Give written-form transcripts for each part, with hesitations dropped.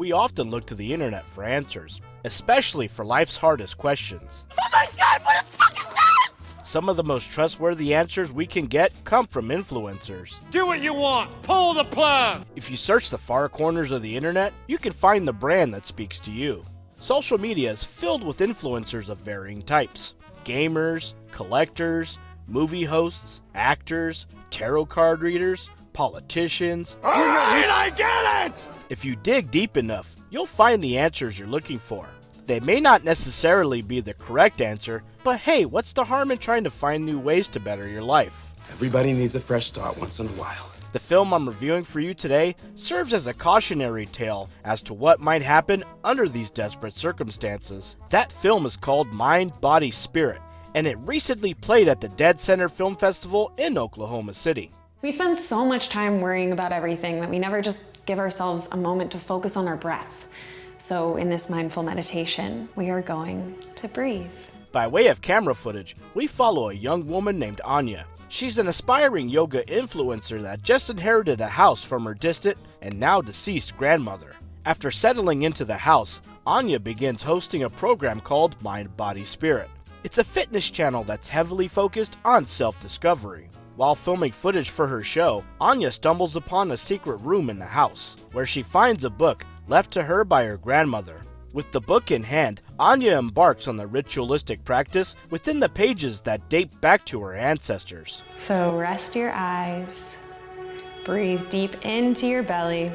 We often look to the internet for answers, especially for life's hardest questions. Oh my god, what the fuck is that? Some of the most trustworthy answers we can get come from influencers. Do what you want! Pull the plug! If you search the far corners of the internet, you can find the brand that speaks to you. Social media is filled with influencers of varying types. Gamers, collectors, movie hosts, actors, tarot card readers, politicians. Alright, I get it! If you dig deep enough, you'll find the answers you're looking for. They may not necessarily be the correct answer, but hey, what's the harm in trying to find new ways to better your life? Everybody needs a fresh start once in a while. The film I'm reviewing for you today serves as a cautionary tale as to what might happen under these desperate circumstances. That film is called Mind, Body, Spirit, and it recently played at the Dead Center Film Festival in Oklahoma City. We spend so much time worrying about everything that we never just give ourselves a moment to focus on our breath. So in this mindful meditation, we are going to breathe. By way of camera footage, we follow a young woman named Anya. She's an aspiring yoga influencer that just inherited a house from her distant and now deceased grandmother. After settling into the house, Anya begins hosting a program called Mind, Body, Spirit. It's a fitness channel that's heavily focused on self-discovery. While filming footage for her show, Anya stumbles upon a secret room in the house, where she finds a book left to her by her grandmother. With the book in hand, Anya embarks on the ritualistic practice within the pages that date back to her ancestors. So rest your eyes, breathe deep into your belly.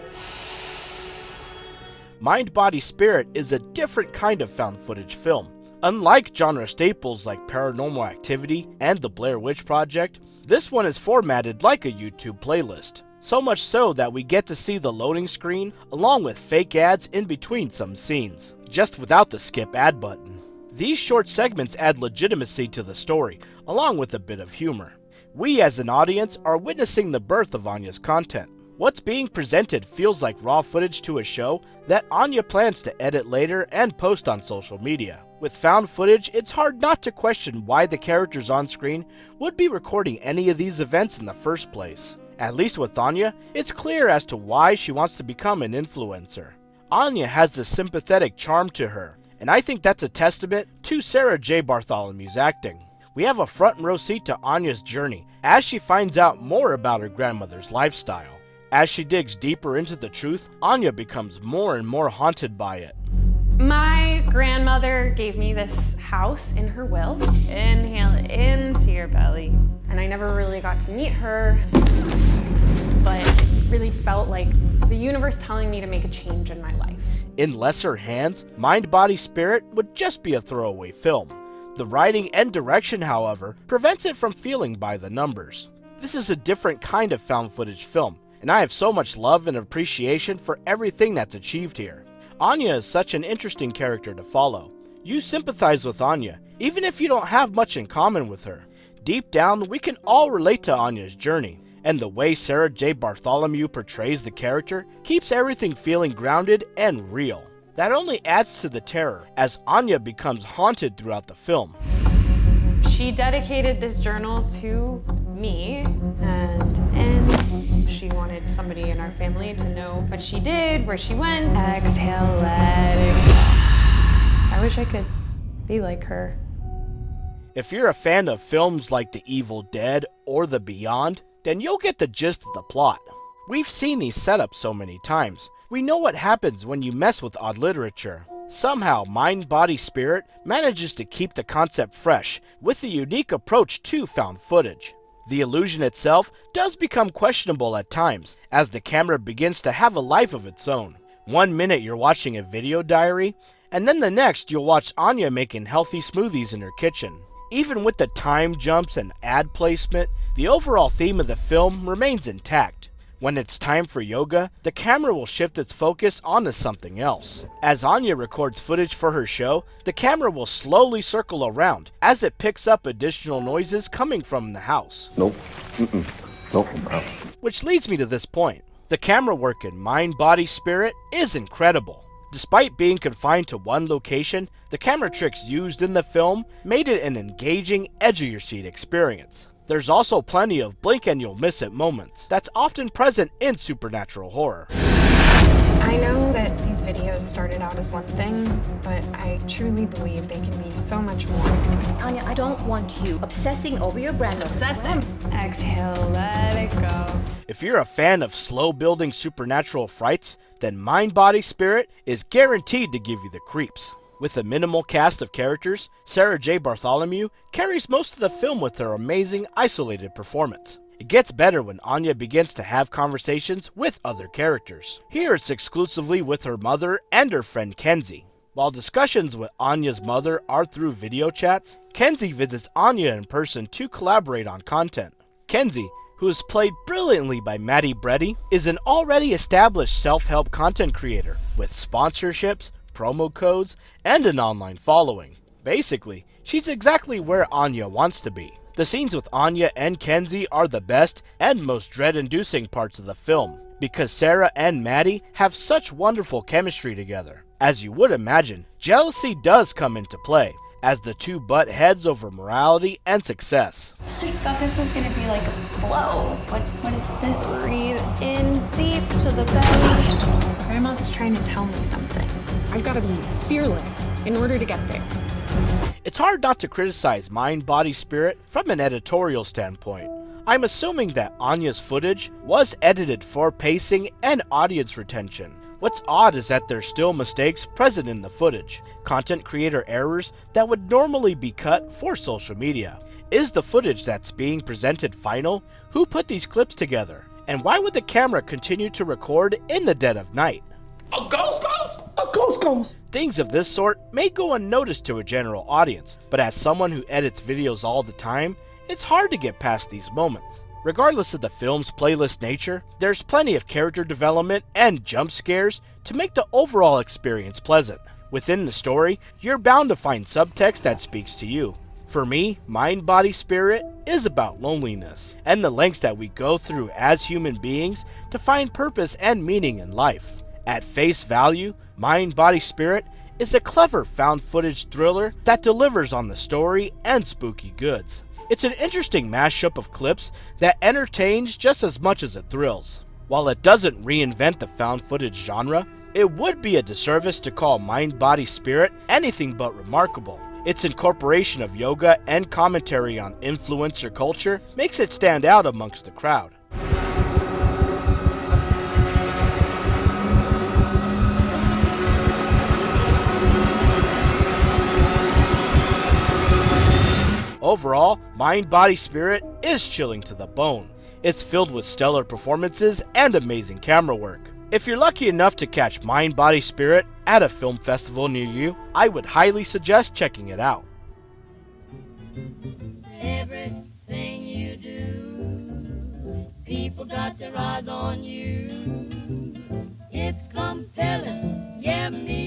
Mind, Body, Spirit is a different kind of found footage film. Unlike genre staples like Paranormal Activity and The Blair Witch Project, this one is formatted like a YouTube playlist. So much so that we get to see the loading screen along with fake ads in between some scenes, just without the skip ad button. These short segments add legitimacy to the story, along with a bit of humor. We as an audience are witnessing the birth of Anya's content. What's being presented feels like raw footage to a show that Anya plans to edit later and post on social media. With found footage, it's hard not to question why the characters on screen would be recording any of these events in the first place. At least with Anya, it's clear as to why she wants to become an influencer. Anya has this sympathetic charm to her, and I think that's a testament to Sarah J. Bartholomew's acting. We have a front row seat to Anya's journey as she finds out more about her grandmother's lifestyle. As she digs deeper into the truth, Anya becomes more and more haunted by it. My grandmother gave me this house in her will. Inhale it into your belly. And I never really got to meet her, but it really felt like the universe telling me to make a change in my life. In lesser hands, Mind, Body, Spirit would just be a throwaway film. The writing and direction, however, prevents it from feeling by the numbers. This is a different kind of found footage film, and I have so much love and appreciation for everything that's achieved here. Anya is such an interesting character to follow. You sympathize with Anya, even if you don't have much in common with her. Deep down, we can all relate to Anya's journey, and the way Sarah J. Bartholomew portrays the character keeps everything feeling grounded and real. That only adds to the terror, as Anya becomes haunted throughout the film. She dedicated this journal to me, and she wanted somebody in our family to know what she did, where she went. Exhale, let it go. I wish I could be like her. If you're a fan of films like The Evil Dead or The Beyond, then you'll get the gist of the plot. We've seen these setups so many times. We know what happens when you mess with odd literature. Somehow, Mind, Body, Spirit manages to keep the concept fresh with a unique approach to found footage. The illusion itself does become questionable at times, as the camera begins to have a life of its own. 1 minute you're watching a video diary, and then the next you'll watch Anya making healthy smoothies in her kitchen. Even with the time jumps and ad placement, the overall theme of the film remains intact. When it's time for yoga, the camera will shift its focus onto something else. As Anya records footage for her show, the camera will slowly circle around as it picks up additional noises coming from the house. Nope. Nope. Which leads me to this point. The camera work in Mind, Body, Spirit is incredible. Despite being confined to one location, the camera tricks used in the film made it an engaging, edge-of-your-seat experience. There's also plenty of blink and you'll miss it moments that's often present in supernatural horror. I know that these videos started out as one thing, but I truly believe they can be so much more. Anya, I don't want you obsessing over your brand. Obsessing. Exhale, let it go. If you're a fan of slow-building supernatural frights, then Mind, Body, Spirit is guaranteed to give you the creeps. With a minimal cast of characters, Sarah J. Bartholomew carries most of the film with her amazing, isolated performance. It gets better when Anya begins to have conversations with other characters. Here it's exclusively with her mother and her friend Kenzie. While discussions with Anya's mother are through video chats, Kenzie visits Anya in person to collaborate on content. Kenzie, who is played brilliantly by Maddie Bredy, is an already established self-help content creator with sponsorships, promo codes, and an online following. Basically, she's exactly where Anya wants to be. The scenes with Anya and Kenzie are the best and most dread-inducing parts of the film, because Sarah and Maddie have such wonderful chemistry together. As you would imagine, jealousy does come into play, as the two butt heads over morality and success. I thought this was gonna be like a flow. What is this? Breathe in deep to the belly. Grandma's trying to tell me something. I've got to be fearless in order to get there. It's hard not to criticize Mind, Body, Spirit from an editorial standpoint. I'm assuming that Anya's footage was edited for pacing and audience retention. What's odd is that there's still mistakes present in the footage, content creator errors that would normally be cut for social media. Is the footage that's being presented final? Who put these clips together? And why would the camera continue to record in the dead of night? A ghost goes? A ghost goes. Things of this sort may go unnoticed to a general audience, but as someone who edits videos all the time, it's hard to get past these moments. Regardless of the film's playlist nature, there's plenty of character development and jump scares to make the overall experience pleasant. Within the story, you're bound to find subtext that speaks to you. For me, Mind, Body, Spirit is about loneliness, and the lengths that we go through as human beings to find purpose and meaning in life. At face value, Mind, Body, Spirit is a clever found footage thriller that delivers on the story and spooky goods. It's an interesting mashup of clips that entertains just as much as it thrills. While it doesn't reinvent the found footage genre, it would be a disservice to call Mind, Body, Spirit anything but remarkable. Its incorporation of yoga and commentary on influencer culture makes it stand out amongst the crowd. Overall, Mind, Body, Spirit is chilling to the bone. It's filled with stellar performances and amazing camera work. If you're lucky enough to catch Mind, Body, Spirit at a film festival near you, I would highly suggest checking it out. Everything you do, people got their eyes on you. It's compelling, yeah, me